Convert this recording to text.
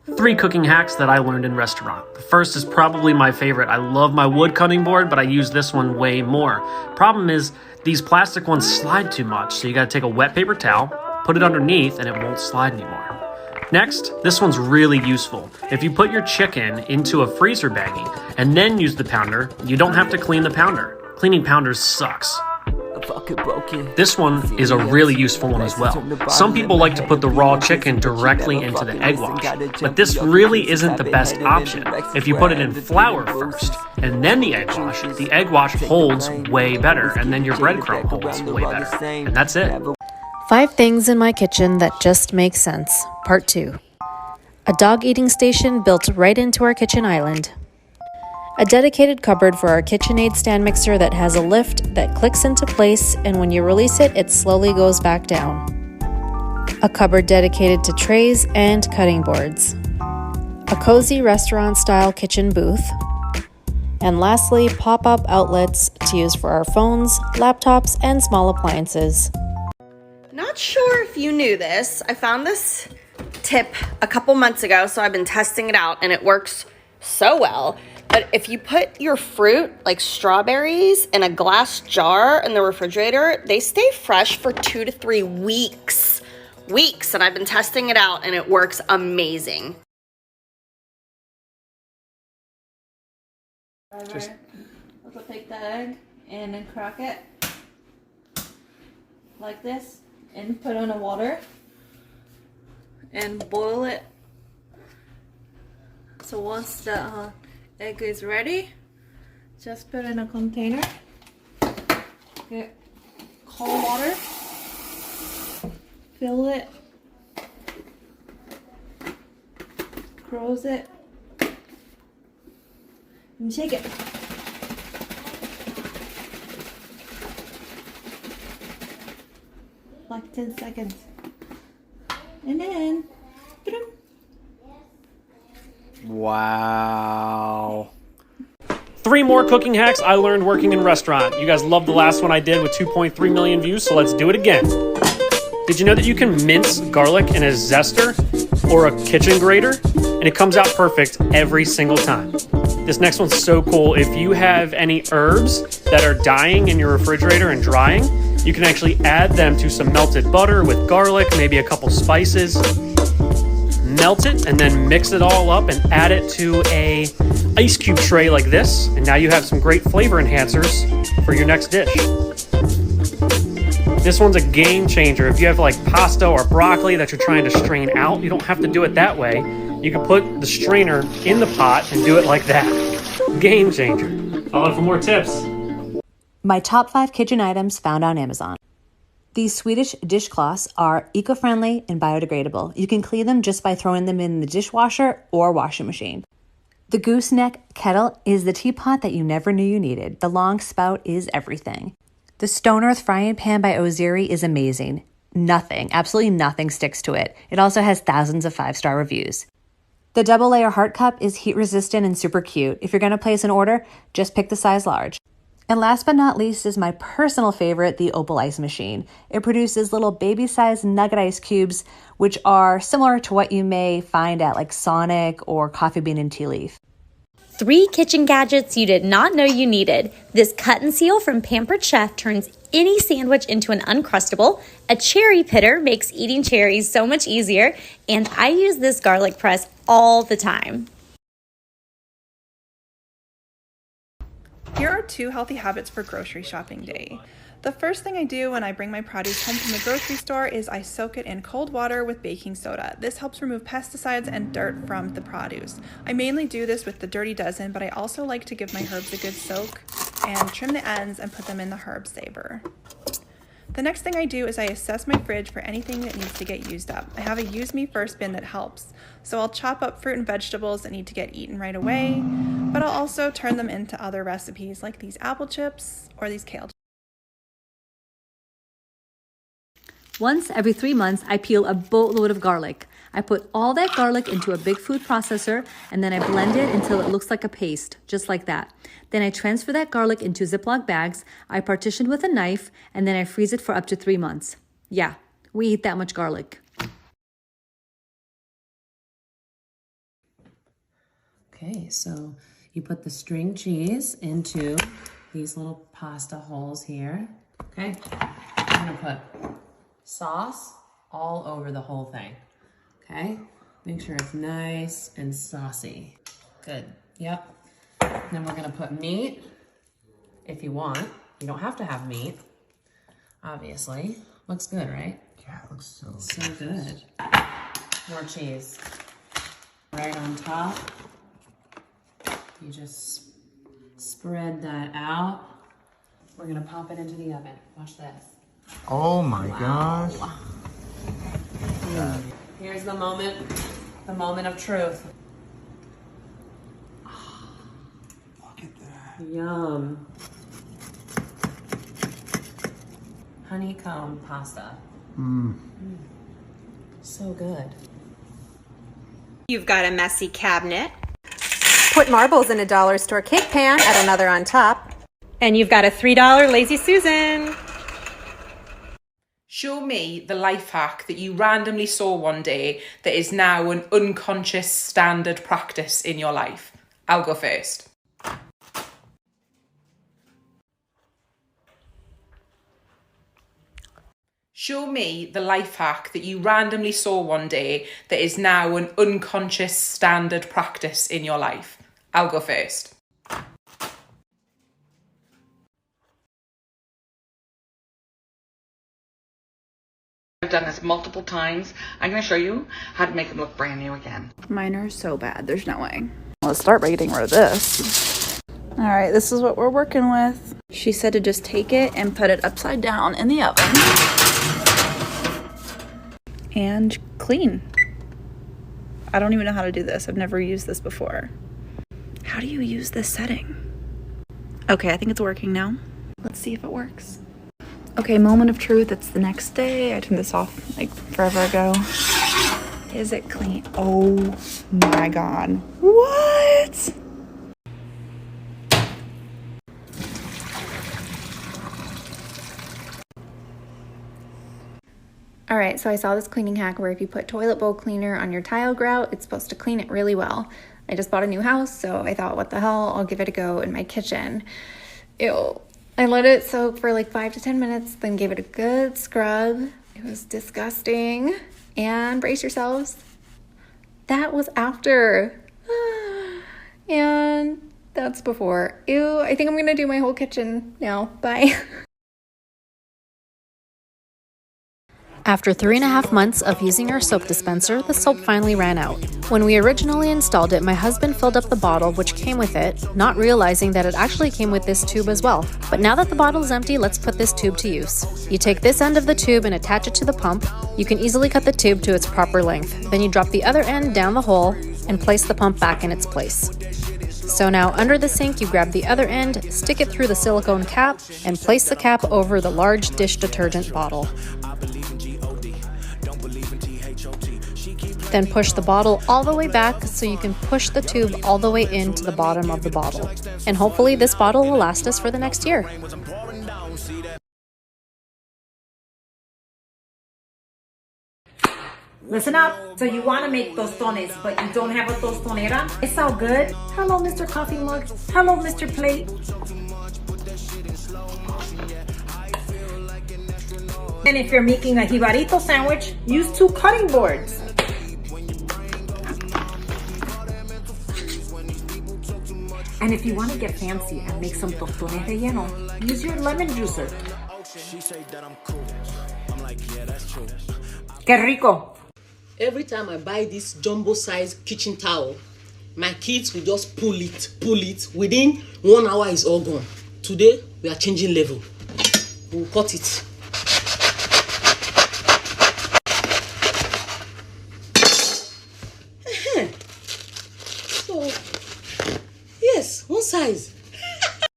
3 cooking hacks that I learned in restaurant. The first is probably my favorite. I love my wood cutting board, but I use this one way more. Problem is, these plastic ones slide too much, so you gotta take a wet paper towel, put it underneath, and it won't slide anymore. Next, this one's really useful. If you put your chicken into a freezer baggie and then use the pounder, you don't have to clean the pounder. Cleaning pounders sucks. This one is a really useful one as well. Some people like to put the raw chicken directly into the egg wash, but this really isn't the best option. If you put it in flour first and then the egg wash holds way better, and then your breadcrumb holds way better. And that's it. 5 things in my kitchen that just make sense. Part 2. A dog eating station built right into our kitchen island. A dedicated cupboard for our KitchenAid stand mixer that has a lift that clicks into place, and when you release it, it slowly goes back down. A cupboard dedicated to trays and cutting boards. A cozy restaurant-style kitchen booth. And lastly, pop-up outlets to use for our phones, laptops, and small appliances. Not sure if you knew this. I found this tip a couple months ago, so I've been testing it out, and it works so well. But if you put your fruit, like strawberries, in a glass jar in the refrigerator, they stay fresh for 2 to 3 weeks. And I've been testing it out, and it works amazing. Also take the egg and then crack it like this and put it in the water and boil it. So once the egg is ready, just put it in a container, get cold water, fill it, close it, and shake it. Like 10 seconds. And then, Wow. 3 more cooking hacks I learned working in restaurant. You guys loved the last one I did with 2.3 million views, so let's do it again. Did you know that you can mince garlic in a zester or a kitchen grater? And it comes out perfect every single time. This next one's so cool. If you have any herbs that are dying in your refrigerator and drying, you can actually add them to some melted butter with garlic, maybe a couple spices. Melt it and then mix it all up and add it to a ice cube tray like this. And now you have some great flavor enhancers for your next dish. This one's a game changer. If you have like pasta or broccoli that you're trying to strain out, you don't have to do it that way. You can put the strainer in the pot and do it like that. Game changer. Follow for more tips. My top 5 kitchen items found on Amazon. These Swedish dishcloths are eco-friendly and biodegradable. You can clean them just by throwing them in the dishwasher or washing machine. The gooseneck kettle is the teapot that you never knew you needed. The long spout is everything. The Stone Earth frying pan by Oziri is amazing. Absolutely nothing sticks to it. It also has thousands of 5-star reviews. The double layer heart cup is heat resistant and super cute. If you're going to place an order, just pick the size large. And last but not least is my personal favorite, the Opal Ice Machine. It produces little baby-sized nugget ice cubes, which are similar to what you may find at like Sonic or Coffee Bean and Tea Leaf. 3 kitchen gadgets you did not know you needed. This cut and seal from Pampered Chef turns any sandwich into an Uncrustable. A cherry pitter makes eating cherries so much easier. And I use this garlic press all the time. Here are 2 healthy habits for grocery shopping day. The first thing I do when I bring my produce home from the grocery store is I soak it in cold water with baking soda. This helps remove pesticides and dirt from the produce. I mainly do this with the Dirty Dozen, but I also like to give my herbs a good soak and trim the ends and put them in the herb saver. The next thing I do is I assess my fridge for anything that needs to get used up. I have a use me first bin that helps. So I'll chop up fruit and vegetables that need to get eaten right away, but I'll also turn them into other recipes like these apple chips or these kale chips. Once every 3 months, I peel a boatload of garlic. I put all that garlic into a big food processor and then I blend it until it looks like a paste, just like that. Then I transfer that garlic into Ziploc bags, I partition with a knife, and then I freeze it for up to 3 months. Yeah, we eat that much garlic. Okay, so you put the string cheese into these little pasta holes here. Okay, I'm gonna put sauce all over the whole thing. Okay, make sure it's nice and saucy. Good, yep. Then we're gonna put meat, if you want. You don't have to have meat, obviously. Looks good, right? Yeah, it looks so good. More cheese. Right on top. You just spread that out. We're gonna pop it into the oven. Watch this. Oh my gosh. Here's the moment of truth. Look at that. Yum. Honeycomb pasta. So good. You've got a messy cabinet. Put marbles in a dollar store cake pan, add another on top. And you've got a $3 Lazy Susan. Show me the life hack that you randomly saw one day that is now an unconscious standard practice in your life. I'll go first. Show me the life hack that you randomly saw one day that is now an unconscious standard practice in your life. I'll go first. I've done this multiple times. I'm going to show you how to make them look brand new again. Mine are so bad. There's no way. Let's start by getting rid of this. All right, this is what we're working with. She said to just take it and put it upside down in the oven. And clean. I don't even know how to do this. I've never used this before. How do you use this setting? Okay, I think it's working now. Let's see if it works. Okay, moment of truth. It's the next day. I turned this off like forever ago. Is it clean? Oh my God. What? All right, so I saw this cleaning hack where if you put toilet bowl cleaner on your tile grout, it's supposed to clean it really well. I just bought a new house, so I thought, what the hell, I'll give it a go in my kitchen. Ew. I let it soak for like 5 to 10 minutes, then gave it a good scrub. It was disgusting. And brace yourselves, that was after. And that's before. Ew, I think I'm gonna do my whole kitchen now. Bye. After 3.5 months of using our soap dispenser, the soap finally ran out. When we originally installed it, my husband filled up the bottle which came with it, not realizing that it actually came with this tube as well. But now that the bottle is empty, let's put this tube to use. You take this end of the tube and attach it to the pump. You can easily cut the tube to its proper length. Then you drop the other end down the hole and place the pump back in its place. So now under the sink, you grab the other end, stick it through the silicone cap, and place the cap over the large dish detergent bottle. Then push the bottle all the way back so you can push the tube all the way into the bottom of the bottle. And hopefully this bottle will last us for the next year. Listen up. So you want to make tostones, but you don't have a tostonera? It's all good. Hello, Mr. Coffee Mug. Hello, Mr. Plate. And if you're making a jibarito sandwich, use 2 cutting boards. And if you want to get fancy and make some tostones relleno, use your lemon juicer. Que rico. Every time I buy this jumbo size kitchen towel, my kids will just pull it. Within 1 hour, it's all gone. Today, we are changing level. We'll cut it.